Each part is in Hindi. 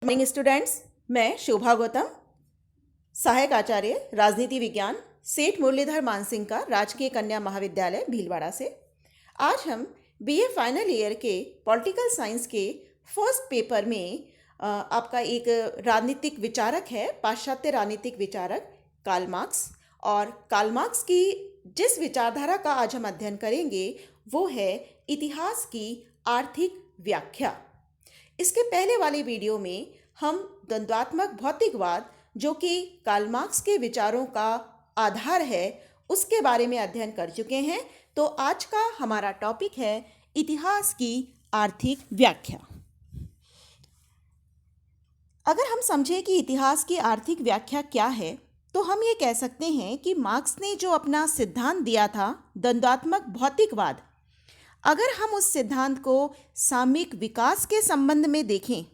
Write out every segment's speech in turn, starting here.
मॉर्निंग स्टूडेंट्स, मैं शोभा गौतम, सहायक आचार्य राजनीति विज्ञान, सेठ मुरलीधर मानसिंह का राजकीय कन्या महाविद्यालय भीलवाड़ा से। आज हम बीए फाइनल ईयर के पॉलिटिकल साइंस के फर्स्ट पेपर में आपका एक राजनीतिक विचारक है, पाश्चात्य राजनीतिक विचारक कार्ल मार्क्स। और कार्ल मार्क्स की जिस विचारधारा का आज हम अध्ययन करेंगे वो है इतिहास की आर्थिक व्याख्या। इसके पहले वाले वीडियो में हम द्वंद्वात्मक भौतिकवाद, जो कि कार्ल मार्क्स के विचारों का आधार है, उसके बारे में अध्ययन कर चुके हैं। तो आज का हमारा टॉपिक है इतिहास की आर्थिक व्याख्या। अगर हम समझें कि इतिहास की आर्थिक व्याख्या क्या है, तो हम ये कह सकते हैं कि मार्क्स ने जो अपना सिद्धांत दिया था द्वंद्वात्मक भौतिकवाद, अगर हम उस सिद्धांत को सामयिक विकास के संबंध में देखें,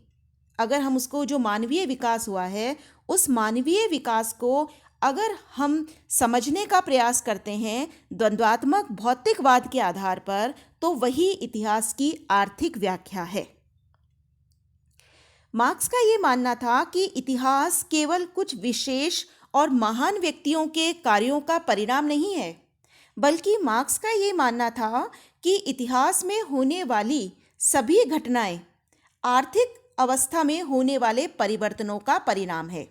अगर हम उसको जो मानवीय विकास हुआ है उस मानवीय विकास को अगर हम समझने का प्रयास करते हैं द्वंद्वात्मक भौतिकवाद के आधार पर, तो वही इतिहास की आर्थिक व्याख्या है। मार्क्स का ये मानना था कि इतिहास केवल कुछ विशेष और महान व्यक्तियों के कार्यों का परिणाम नहीं है, बल्कि मार्क्स का ये मानना था कि इतिहास में होने वाली सभी घटनाएं आर्थिक अवस्था में होने वाले परिवर्तनों का परिणाम है।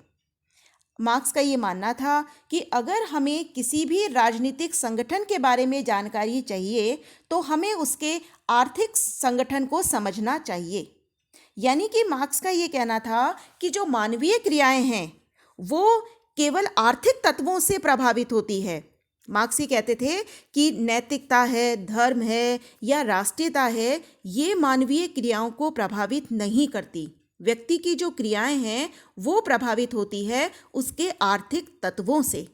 मार्क्स का ये मानना था कि अगर हमें किसी भी राजनीतिक संगठन के बारे में जानकारी चाहिए तो हमें उसके आर्थिक संगठन को समझना चाहिए। यानी कि मार्क्स का ये कहना था कि जो मानवीय क्रियाएं हैं वो केवल आर्थिक तत्वों से प्रभावित होती है। मार्क्स ये कहते थे कि नैतिकता है, धर्म है या राष्ट्रीयता है, ये मानवीय क्रियाओं को प्रभावित नहीं करती। व्यक्ति की जो क्रियाएं हैं वो प्रभावित होती है उसके आर्थिक तत्वों से।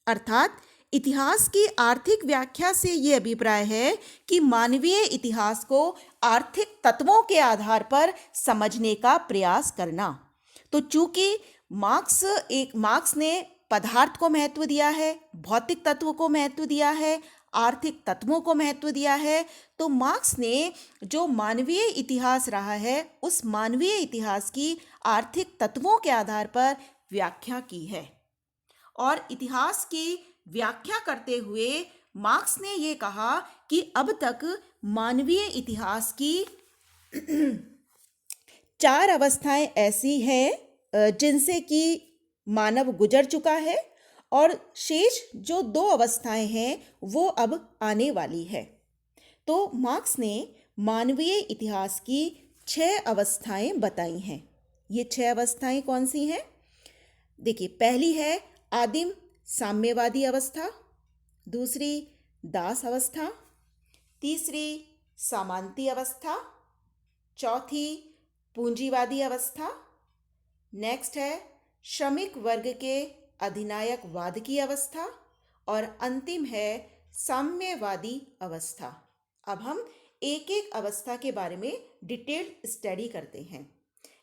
अर्थात इतिहास की आर्थिक व्याख्या से ये अभिप्राय है कि मानवीय इतिहास को आर्थिक तत्वों के आधार पर समझने का प्रयास करना। तो चूंकि मार्क्स ने पदार्थ को महत्व दिया है, भौतिक तत्व को महत्व दिया है, आर्थिक तत्वों को महत्व दिया है, तो मार्क्स ने जो मानवीय इतिहास रहा है उस मानवीय इतिहास की आर्थिक तत्वों के आधार पर व्याख्या की है। और इतिहास की व्याख्या करते हुए मार्क्स ने ये कहा कि अब तक मानवीय इतिहास की 4 अवस्थाएं ऐसी हैं जिनसे कि मानव गुजर चुका है, और शेष जो 2 अवस्थाएं हैं वो अब आने वाली है। तो मार्क्स ने मानवीय इतिहास की 6 अवस्थाएं बताई हैं। ये 6 अवस्थाएं कौन सी हैं? देखिए, पहली है आदिम साम्यवादी अवस्था, दूसरी दास अवस्था, तीसरी सामंती अवस्था, चौथी पूंजीवादी अवस्था, नेक्स्ट है श्रमिक वर्ग के अधिनायकवाद की अवस्था, और अंतिम है साम्यवादी अवस्था। अब हम एक एक अवस्था के बारे में डिटेल्ड स्टडी करते हैं।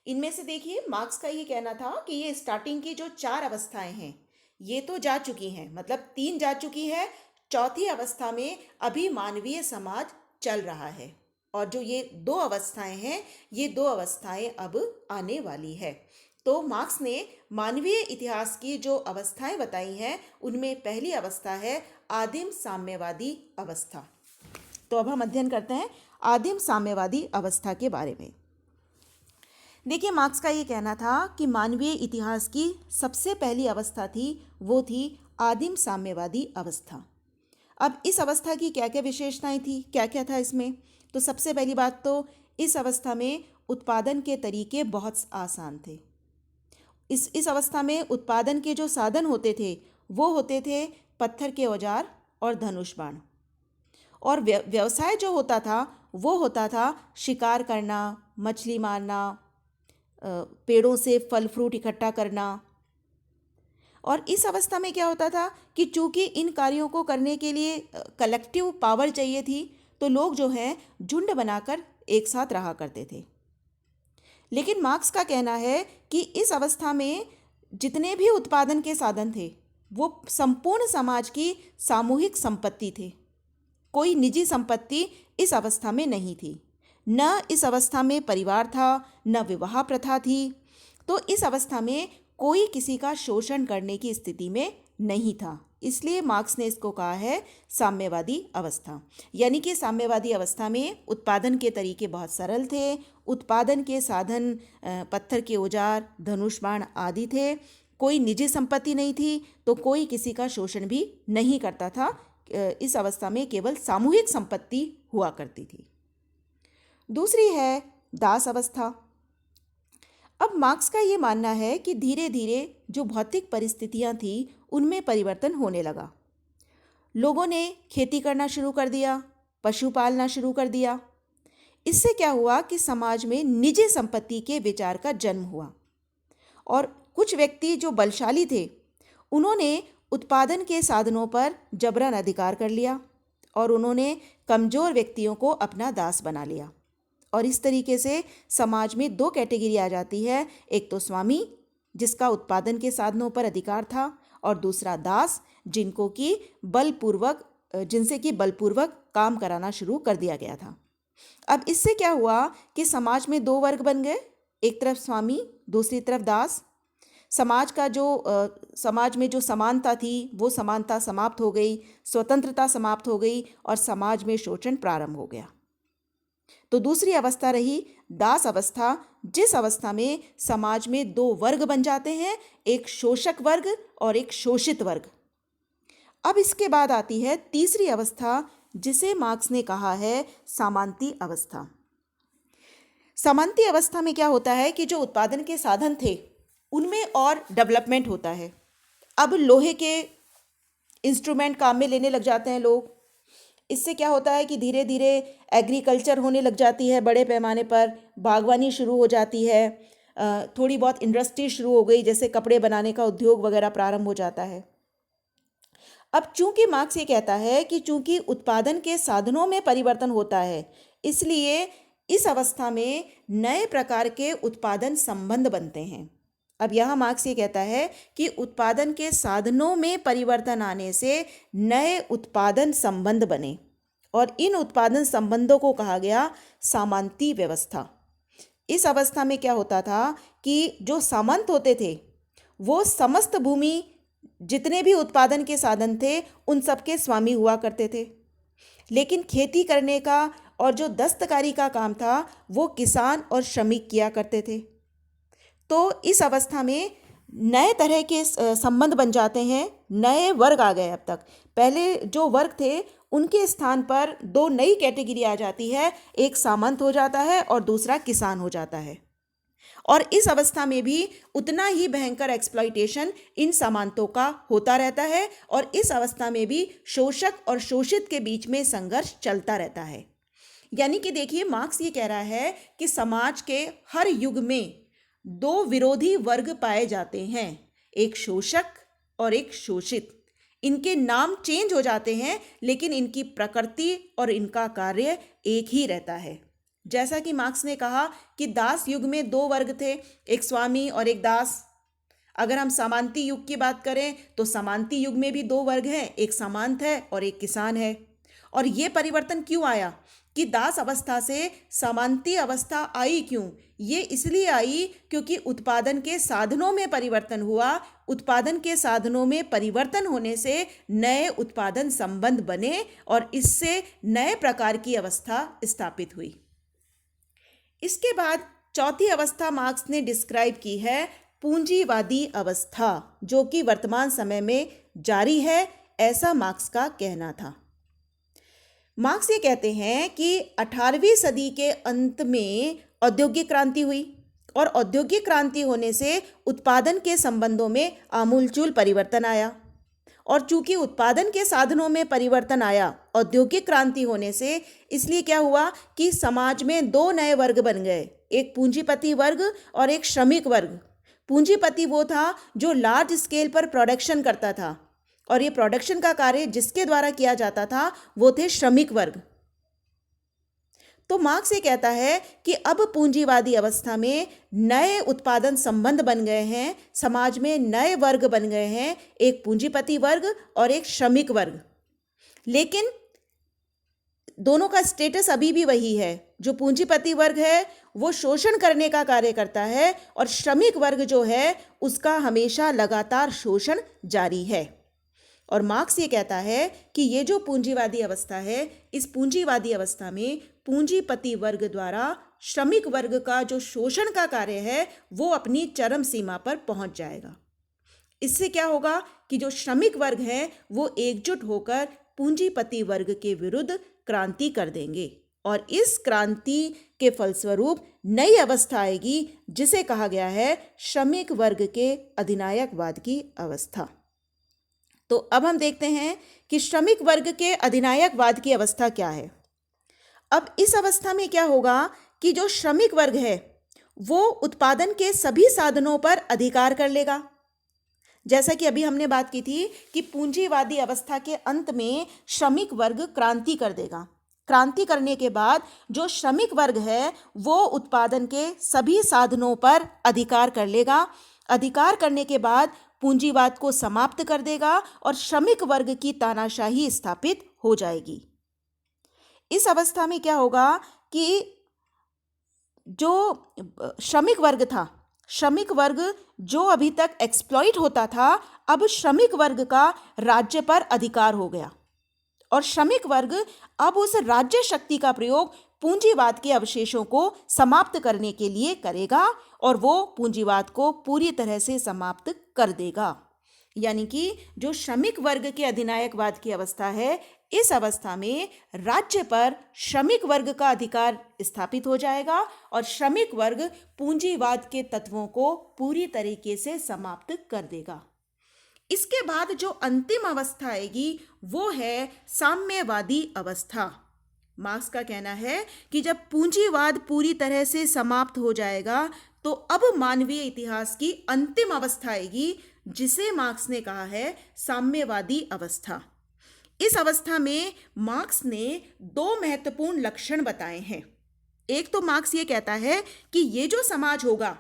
इनमें से देखिए, मार्क्स का ये कहना था कि ये स्टार्टिंग की जो 4 अवस्थाएं हैं ये तो जा चुकी हैं, मतलब 3 जा चुकी है, चौथी अवस्था में अभी मानवीय समाज चल रहा है, और जो ये 2 अवस्थाएं हैं ये 2 अवस्थाएं अब आने वाली है। तो मार्क्स ने मानवीय इतिहास की जो अवस्थाएं बताई हैं उनमें पहली अवस्था है आदिम साम्यवादी अवस्था। तो अब हम अध्ययन करते हैं आदिम साम्यवादी अवस्था के बारे में। देखिए, मार्क्स का ये कहना था कि मानवीय इतिहास की सबसे पहली अवस्था थी वो थी आदिम साम्यवादी अवस्था। अब इस अवस्था की क्या क्या विशेषताएं थी, क्या क्या था इसमें? तो सबसे पहली बात तो इस अवस्था में उत्पादन के तरीके बहुत आसान थे। इस अवस्था में उत्पादन के जो साधन होते थे वो होते थे पत्थर के औजार और धनुष बाण, और व्यवसाय जो होता था वो होता था शिकार करना, मछली मारना, पेड़ों से फल फ्रूट इकट्ठा करना। और इस अवस्था में क्या होता था कि चूंकि इन कार्यों को करने के लिए कलेक्टिव पावर चाहिए थी, तो लोग जो हैं झुंड बनाकर एक साथ रहा करते थे। लेकिन मार्क्स का कहना है कि इस अवस्था में जितने भी उत्पादन के साधन थे वो संपूर्ण समाज की सामूहिक संपत्ति थे। कोई निजी संपत्ति इस अवस्था में नहीं थी। न इस अवस्था में परिवार था, न विवाह प्रथा थी। तो इस अवस्था में कोई किसी का शोषण करने की स्थिति में नहीं था, इसलिए मार्क्स ने इसको कहा है साम्यवादी अवस्था। यानी कि साम्यवादी अवस्था में उत्पादन के तरीके बहुत सरल थे, उत्पादन के साधन पत्थर के औजार, धनुष बाण आदि थे, कोई निजी संपत्ति नहीं थी, तो कोई किसी का शोषण भी नहीं करता था। इस अवस्था में केवल सामूहिक संपत्ति हुआ करती थी। दूसरी है दास अवस्था। अब मार्क्स का ये मानना है कि धीरे धीरे जो भौतिक परिस्थितियां थी उनमें परिवर्तन होने लगा। लोगों ने खेती करना शुरू कर दिया, पशु पालना शुरू कर दिया। इससे क्या हुआ कि समाज में निजी संपत्ति के विचार का जन्म हुआ और कुछ व्यक्ति जो बलशाली थे उन्होंने उत्पादन के साधनों पर जबरन अधिकार कर लिया और उन्होंने कमजोर व्यक्तियों को अपना दास बना लिया। और इस तरीके से समाज में दो कैटेगरी आ जाती है, एक तो स्वामी जिसका उत्पादन के साधनों पर अधिकार था और दूसरा दास जिनसे कि बलपूर्वक काम कराना शुरू कर दिया गया था। अब इससे क्या हुआ कि समाज में दो वर्ग बन गए, एक तरफ स्वामी, दूसरी तरफ दास। समाज में जो समानता थी वो समानता समाप्त हो गई, स्वतंत्रता समाप्त हो गई और समाज में शोषण प्रारंभ हो गया। तो दूसरी अवस्था रही दास अवस्था, जिस अवस्था में समाज में दो वर्ग बन जाते हैं, एक शोषक वर्ग और एक शोषित वर्ग। अब इसके बाद आती है तीसरी अवस्था जिसे मार्क्स ने कहा है सामंती अवस्था। सामंती अवस्था में क्या होता है कि जो उत्पादन के साधन थे उनमें और डेवलपमेंट होता है। अब लोहे के इंस्ट्रूमेंट काम में लेने लग जाते हैं लोग। इससे क्या होता है कि धीरे धीरे एग्रीकल्चर होने लग जाती है, बड़े पैमाने पर बागवानी शुरू हो जाती है, थोड़ी बहुत इंडस्ट्री शुरू हो गई, जैसे कपड़े बनाने का उद्योग वगैरह प्रारंभ हो जाता है। अब चूंकि मार्क्स ये कहता है कि चूंकि उत्पादन के साधनों में परिवर्तन होता है, इसलिए इस अवस्था में नए प्रकार के उत्पादन संबंध बनते हैं। अब यहाँ मार्क्स ये कहता है कि उत्पादन के साधनों में परिवर्तन आने से नए उत्पादन संबंध बने और इन उत्पादन संबंधों को कहा गया सामंती व्यवस्था। इस अवस्था में क्या होता था कि जो सामंत होते थे वो समस्त भूमि, जितने भी उत्पादन के साधन थे, उन सबके स्वामी हुआ करते थे। लेकिन खेती करने का और जो दस्तकारी का काम था वो किसान और श्रमिक किया करते थे। तो इस अवस्था में नए तरह के संबंध बन जाते हैं, नए वर्ग आ गए। अब तक पहले जो वर्ग थे उनके स्थान पर दो नई कैटेगरी आ जाती है, एक सामंत हो जाता है और दूसरा किसान हो जाता है। और इस अवस्था में भी उतना ही भयंकर एक्सप्लॉइटेशन इन सामंतों का होता रहता है और इस अवस्था में भी शोषक और शोषित के बीच में संघर्ष चलता रहता है। यानी कि देखिए, मार्क्स ये कह रहा है कि समाज के हर युग में दो विरोधी वर्ग पाए जाते हैं, एक शोषक और एक शोषित। इनके नाम चेंज हो जाते हैं लेकिन इनकी प्रकृति और इनका कार्य एक ही रहता है। जैसा कि मार्क्स ने कहा कि दास युग में दो वर्ग थे, एक स्वामी और एक दास। अगर हम सामंती युग की बात करें तो सामंती युग में भी दो वर्ग हैं, एक सामंत है और एक किसान है। और ये परिवर्तन क्यों आया कि दास अवस्था से सामंती अवस्था आई क्यों? ये इसलिए आई क्योंकि उत्पादन के साधनों में परिवर्तन हुआ। उत्पादन के साधनों में परिवर्तन होने से नए उत्पादन संबंध बने और इससे नए प्रकार की अवस्था स्थापित हुई। इसके बाद चौथी अवस्था मार्क्स ने डिस्क्राइब की है पूंजीवादी अवस्था, जो कि वर्तमान समय में जारी है, ऐसा मार्क्स का कहना था। मार्क्स ये कहते हैं कि 18वीं सदी के अंत में औद्योगिक क्रांति हुई और औद्योगिक क्रांति होने से उत्पादन के संबंधों में आमूलचूल परिवर्तन आया। और चूंकि उत्पादन के साधनों में परिवर्तन आया औद्योगिक क्रांति होने से, इसलिए क्या हुआ कि समाज में दो नए वर्ग बन गए, एक पूंजीपति वर्ग और एक श्रमिक वर्ग। पूंजीपति वो था जो लार्ज स्केल पर प्रोडक्शन करता था और ये प्रोडक्शन का कार्य जिसके द्वारा किया जाता था वो थे श्रमिक वर्ग। तो मार्क्स ये कहता है कि अब पूंजीवादी अवस्था में नए उत्पादन संबंध बन गए हैं, समाज में नए वर्ग बन गए हैं, एक पूंजीपति वर्ग और एक श्रमिक वर्ग। लेकिन दोनों का स्टेटस अभी भी वही है, जो पूंजीपति वर्ग है वो शोषण करने का कार्य करता है और श्रमिक वर्ग जो है उसका हमेशा लगातार शोषण जारी है। और मार्क्स ये कहता है कि ये जो पूंजीवादी अवस्था है, इस पूंजीवादी अवस्था में पूंजीपति वर्ग द्वारा श्रमिक वर्ग का जो शोषण का कार्य है वो अपनी चरम सीमा पर पहुंच जाएगा। इससे क्या होगा कि जो श्रमिक वर्ग है वो एकजुट होकर पूंजीपति वर्ग के विरुद्ध क्रांति कर देंगे और इस क्रांति के फलस्वरूप नई अवस्था आएगी जिसे कहा गया है श्रमिक वर्ग के अधिनायकवाद की अवस्था। तो अब हम देखते हैं कि श्रमिक वर्ग के अधिनायकवाद की अवस्था क्या है। अब इस अवस्था में क्या होगा कि जो श्रमिक वर्ग है वो उत्पादन के सभी साधनों पर अधिकार कर लेगा। जैसा कि अभी हमने बात की थी कि पूंजीवादी अवस्था के अंत में श्रमिक वर्ग क्रांति कर देगा। क्रांति करने के बाद जो श्रमिक वर्ग है वो उत्पादन के सभी साधनों पर अधिकार कर लेगा। अधिकार करने के बाद पूंजीवाद को समाप्त कर देगा और श्रमिक वर्ग की तानाशाही स्थापित हो जाएगी। इस अवस्था में क्या होगा कि जो श्रमिक वर्ग था, श्रमिक वर्ग जो अभी तक एक्सप्लॉइट होता था, अब श्रमिक वर्ग का राज्य पर अधिकार हो गया और श्रमिक वर्ग अब उस राज्य शक्ति का प्रयोग पूंजीवाद के अवशेषों को समाप्त करने के लिए करेगा और वो पूंजीवाद को पूरी तरह से समाप्त कर देगा। यानी कि जो श्रमिक वर्ग के अधिनायकवाद की अवस्था है, इस अवस्था में राज्य पर श्रमिक वर्ग का अधिकार स्थापित हो जाएगा और श्रमिक वर्ग पूंजीवाद के तत्वों को पूरी तरीके से समाप्त कर देगा। इसके बाद जो अंतिम अवस्था आएगी वो है साम्यवादी अवस्था। मार्क्स का कहना है कि जब पूंजीवाद पूरी तरह से समाप्त हो जाएगा तो अब मानवीय इतिहास की अंतिम अवस्था आएगी जिसे मार्क्स ने कहा है साम्यवादी अवस्था। इस अवस्था में मार्क्स ने दो महत्वपूर्ण लक्षण बताए हैं। एक तो मार्क्स ये कहता है कि ये जो समाज होगा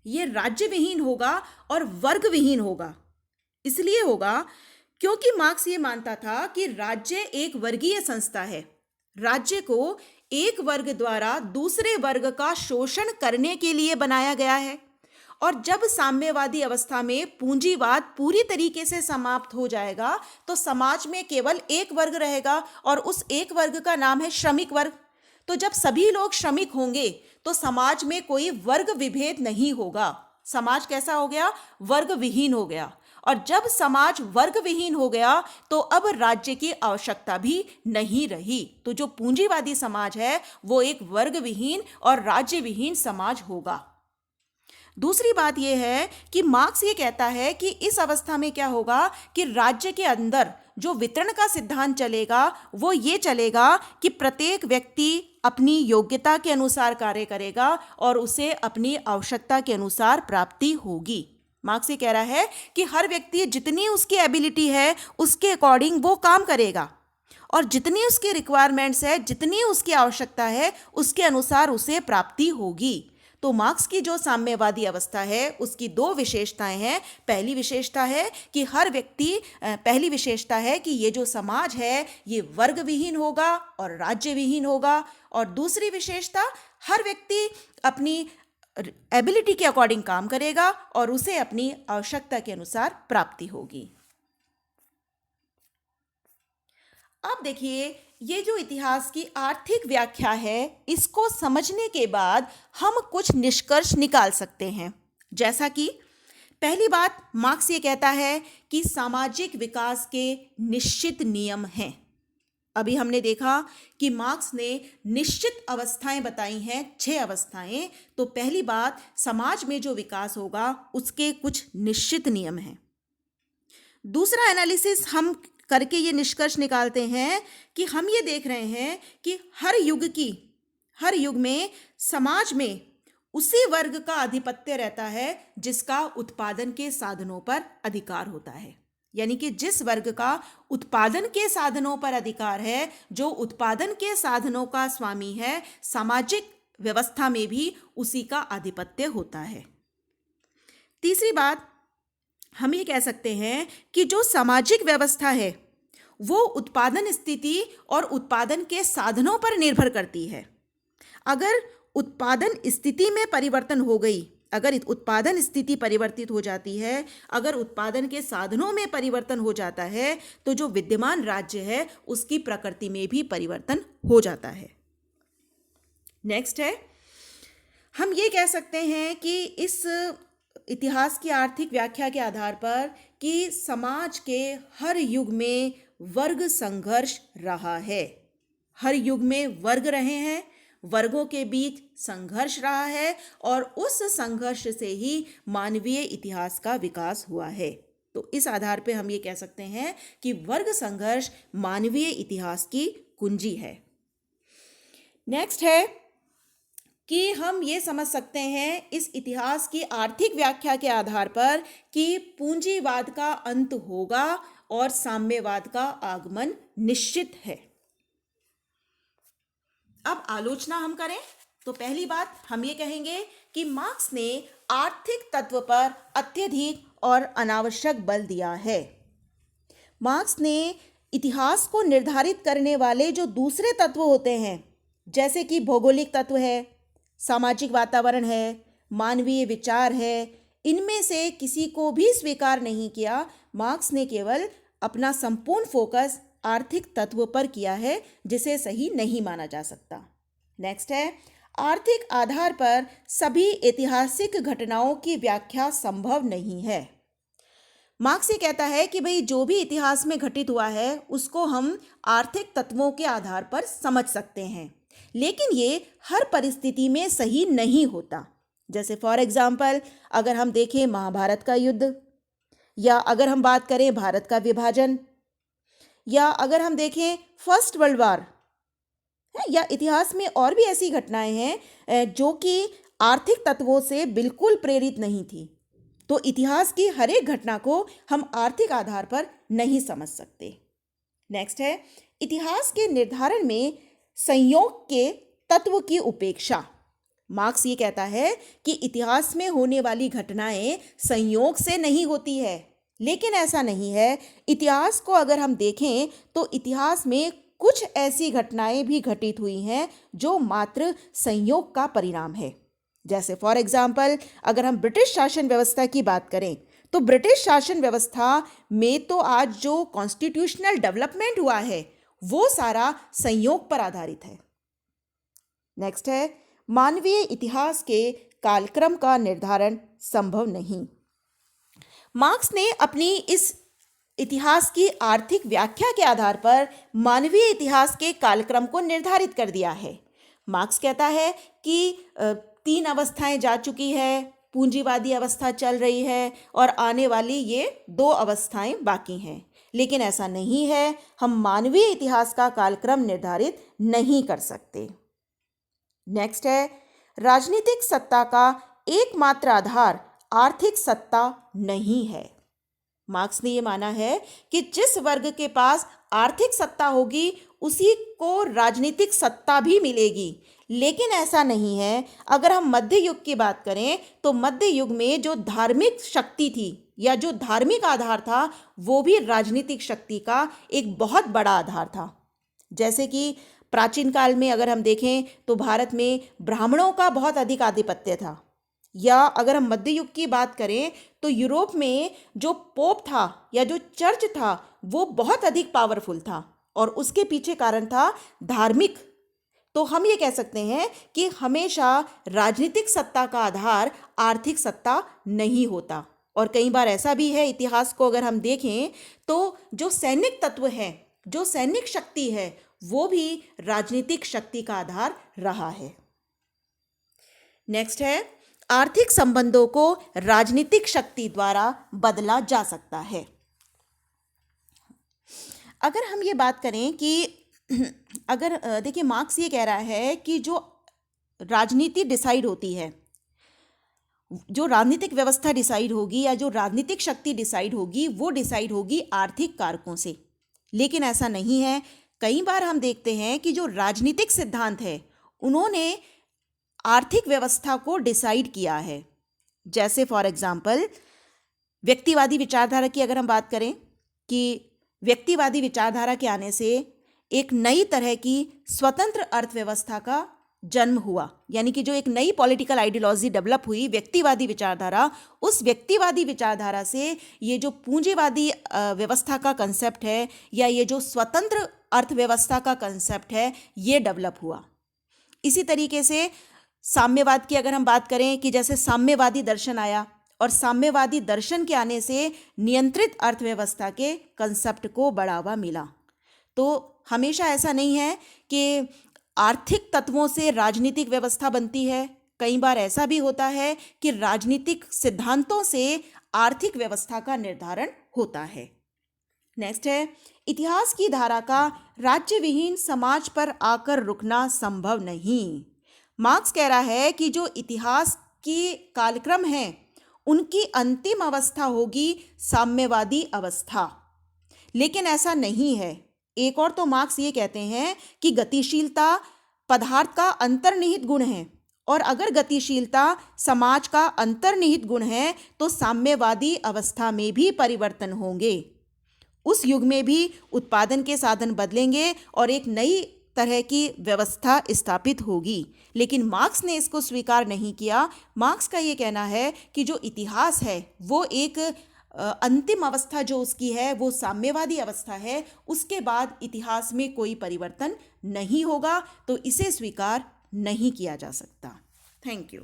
ये राज्य विहीन होगा और वर्ग विहीन होगा। इसलिए होगा क्योंकि मार्क्स ये मानता था कि राज्य एक वर्गीय संस्था है। राज्य को एक वर्ग द्वारा दूसरे वर्ग का शोषण करने के लिए बनाया गया है और जब साम्यवादी अवस्था में पूंजीवाद पूरी तरीके से समाप्त हो जाएगा तो समाज में केवल एक वर्ग रहेगा और उस एक वर्ग का नाम है श्रमिक वर्ग। तो जब सभी लोग श्रमिक होंगे तो समाज में कोई वर्ग विभेद नहीं होगा। समाज कैसा हो गया? वर्ग विहीन हो गया। और जब समाज वर्ग विहीन हो गया तो अब राज्य की आवश्यकता भी नहीं रही। तो जो पूंजीवादी समाज है वो एक वर्ग विहीन और राज्य विहीन समाज होगा। दूसरी बात यह है कि मार्क्स ये कहता है कि इस अवस्था में क्या होगा कि राज्य के अंदर जो वितरण का सिद्धांत चलेगा वो ये चलेगा कि प्रत्येक व्यक्ति अपनी योग्यता के अनुसार कार्य करेगा और उसे अपनी आवश्यकता के अनुसार प्राप्ति होगी। मार्क्स ये कह रहा है कि हर व्यक्ति जितनी उसकी एबिलिटी है उसके अकॉर्डिंग वो काम करेगा और जितनी उसकी रिक्वायरमेंट्स है, जितनी उसकी आवश्यकता है, उसके अनुसार उसे प्राप्ति होगी। तो मार्क्स की जो साम्यवादी अवस्था है उसकी दो विशेषताएं हैं। पहली विशेषता है कि ये जो समाज है ये वर्ग विहीन होगा और राज्य विहीन होगा और दूसरी विशेषता हर व्यक्ति अपनी एबिलिटी के अकॉर्डिंग काम करेगा और उसे अपनी आवश्यकता के अनुसार प्राप्ति होगी। अब देखिए, ये जो इतिहास की आर्थिक व्याख्या है इसको समझने के बाद हम कुछ निष्कर्ष निकाल सकते हैं। जैसा कि पहली बात, मार्क्स ये कहता है कि सामाजिक विकास के निश्चित नियम हैं। अभी हमने देखा कि मार्क्स ने निश्चित अवस्थाएं बताई हैं, 6 अवस्थाएं। तो पहली बात, समाज में जो विकास होगा उसके कुछ निश्चित नियम हैं। दूसरा एनालिसिस हम करके ये निष्कर्ष निकालते हैं कि हम ये देख रहे हैं कि हर युग में समाज में उसी वर्ग का आधिपत्य रहता है जिसका उत्पादन के साधनों पर अधिकार होता है। यानी कि जिस वर्ग का उत्पादन के साधनों पर अधिकार है, जो उत्पादन के साधनों का स्वामी है, सामाजिक व्यवस्था में भी उसी का आधिपत्य होता है। तीसरी बात, हम ये कह सकते हैं कि जो सामाजिक व्यवस्था है वो उत्पादन स्थिति और उत्पादन के साधनों पर निर्भर करती है। अगर उत्पादन स्थिति में परिवर्तन हो गई, अगर उत्पादन स्थिति परिवर्तित हो जाती है, अगर उत्पादन के साधनों में परिवर्तन हो जाता है, तो जो विद्यमान राज्य है उसकी प्रकृति में भी परिवर्तन हो जाता है। नेक्स्ट है, हम ये कह सकते हैं कि इस इतिहास की आर्थिक व्याख्या के आधार पर कि समाज के हर युग में वर्ग संघर्ष रहा है। हर युग में वर्ग रहे हैं, वर्गों के बीच संघर्ष रहा है और उस संघर्ष से ही मानवीय इतिहास का विकास हुआ है। तो इस आधार पे हम ये कह सकते हैं कि वर्ग संघर्ष मानवीय इतिहास की कुंजी है। नेक्स्ट है कि हम ये समझ सकते हैं इस इतिहास की आर्थिक व्याख्या के आधार पर कि पूंजीवाद का अंत होगा और साम्यवाद का आगमन निश्चित है। अब आलोचना हम करें तो पहली बात हम ये कहेंगे कि मार्क्स ने आर्थिक तत्व पर अत्यधिक और अनावश्यक बल दिया है। मार्क्स ने इतिहास को निर्धारित करने वाले जो दूसरे तत्व होते हैं, जैसे कि भौगोलिक तत्व है, सामाजिक वातावरण है, मानवीय विचार है, इनमें से किसी को भी स्वीकार नहीं किया। मार्क्स ने केवल अपना संपूर्ण फोकस आर्थिक तत्व पर किया है, जिसे सही नहीं माना जा सकता। नेक्स्ट है, आर्थिक आधार पर सभी ऐतिहासिक घटनाओं की व्याख्या संभव नहीं है। मार्क्स ये कहता है कि भाई जो भी इतिहास में घटित हुआ है उसको हम आर्थिक तत्वों के आधार पर समझ सकते हैं, लेकिन ये हर परिस्थिति में सही नहीं होता। जैसे फॉर एग्जाम्पल अगर हम देखें महाभारत का युद्ध, या अगर हम बात करें भारत का विभाजन, या अगर हम देखें फर्स्ट वर्ल्ड वॉर, या इतिहास में और भी ऐसी घटनाएं हैं जो कि आर्थिक तत्वों से बिल्कुल प्रेरित नहीं थी। तो इतिहास की हर एक घटना को हम आर्थिक आधार पर नहीं समझ सकते। नेक्स्ट है, इतिहास के निर्धारण में संयोग के तत्व की उपेक्षा। मार्क्स ये कहता है कि इतिहास में होने वाली घटनाएं संयोग से नहीं होती है, लेकिन ऐसा नहीं है। इतिहास को अगर हम देखें तो इतिहास में कुछ ऐसी घटनाएं भी घटित हुई हैं जो मात्र संयोग का परिणाम है। जैसे फॉर एग्जाम्पल अगर हम ब्रिटिश शासन व्यवस्था की बात करें तो ब्रिटिश शासन व्यवस्था में तो आज जो कॉन्स्टिट्यूशनल डेवलपमेंट हुआ है वो सारा संयोग पर आधारित है। नेक्स्ट है, मानवीय इतिहास के कालक्रम का निर्धारण संभव नहीं। मार्क्स ने अपनी इस इतिहास की आर्थिक व्याख्या के आधार पर मानवीय इतिहास के कालक्रम को निर्धारित कर दिया है। मार्क्स कहता है कि 3 अवस्थाएं जा चुकी है, पूंजीवादी अवस्था चल रही है और आने वाली ये 2 अवस्थाएं बाकी हैं, लेकिन ऐसा नहीं है। हम मानवीय इतिहास का कालक्रम निर्धारित नहीं कर सकते। नेक्स्ट है, राजनीतिक सत्ता का एकमात्र आधार आर्थिक सत्ता नहीं है। मार्क्स ने यह माना है कि जिस वर्ग के पास आर्थिक सत्ता होगी उसी को राजनीतिक सत्ता भी मिलेगी, लेकिन ऐसा नहीं है। अगर हम मध्य युग की बात करें तो मध्य युग में जो धार्मिक शक्ति थी या जो धार्मिक आधार था वो भी राजनीतिक शक्ति का एक बहुत बड़ा आधार था। जैसे कि प्राचीन काल में अगर हम देखें तो भारत में ब्राह्मणों का बहुत अधिक आधिपत्य था, या अगर हम मध्य युग की बात करें तो यूरोप में जो पोप था या जो चर्च था वो बहुत अधिक पावरफुल था और उसके पीछे कारण था धार्मिक। तो हम ये कह सकते हैं कि हमेशा राजनीतिक सत्ता का आधार आर्थिक सत्ता नहीं होता। और कई बार ऐसा भी है, इतिहास को अगर हम देखें तो जो सैनिक तत्व है, जो सैनिक शक्ति है, वो भी राजनीतिक शक्ति का आधार रहा है। नेक्स्ट है, आर्थिक संबंधों को राजनीतिक शक्ति द्वारा बदला जा सकता है। अगर हम ये बात करें कि अगर देखिए मार्क्स ये कह रहा है कि जो राजनीति डिसाइड होती है, जो राजनीतिक व्यवस्था डिसाइड होगी या जो राजनीतिक शक्ति डिसाइड होगी वो डिसाइड होगी आर्थिक कारकों से, लेकिन ऐसा नहीं है। कई बार हम देखते हैं कि जो राजनीतिक सिद्धांत है उन्होंने आर्थिक व्यवस्था को डिसाइड किया है। जैसे फॉर एग्जाम्पल व्यक्तिवादी विचारधारा की अगर हम बात करें कि व्यक्तिवादी विचारधारा के आने से एक नई तरह की स्वतंत्र अर्थव्यवस्था का जन्म हुआ, यानी कि जो एक नई पॉलिटिकल आइडियोलॉजी डेवलप हुई, व्यक्तिवादी विचारधारा, उस व्यक्तिवादी विचारधारा से ये जो पूंजीवादी व्यवस्था का कंसेप्ट है या ये जो स्वतंत्र अर्थव्यवस्था का कंसेप्ट है, ये डेवलप हुआ। इसी तरीके से साम्यवाद की अगर हम बात करें कि जैसे साम्यवादी दर्शन आया और साम्यवादी दर्शन के आने से नियंत्रित अर्थव्यवस्था के कंसेप्ट को बढ़ावा मिला। तो हमेशा ऐसा नहीं है कि आर्थिक तत्वों से राजनीतिक व्यवस्था बनती है, कई बार ऐसा भी होता है कि राजनीतिक सिद्धांतों से आर्थिक व्यवस्था का निर्धारण होता है। नेक्स्ट है, इतिहास की धारा का राज्य विहीन समाज पर आकर रुकना संभव नहीं। मार्क्स कह रहा है कि जो इतिहास की कालक्रम है उनकी अंतिम अवस्था होगी साम्यवादी अवस्था, लेकिन ऐसा नहीं है। एक और तो मार्क्स ये कहते हैं कि गतिशीलता पदार्थ का अंतर्निहित गुण है, और अगर गतिशीलता समाज का अंतर्निहित गुण है तो साम्यवादी अवस्था में भी परिवर्तन होंगे। उस युग में भी उत्पादन के साधन बदलेंगे और एक नई तरह की व्यवस्था स्थापित होगी, लेकिन मार्क्स ने इसको स्वीकार नहीं किया। मार्क्स का ये कहना है कि जो इतिहास है वो एक अंतिम अवस्था जो उसकी है वो साम्यवादी अवस्था है, उसके बाद इतिहास में कोई परिवर्तन नहीं होगा, तो इसे स्वीकार नहीं किया जा सकता। Thank you.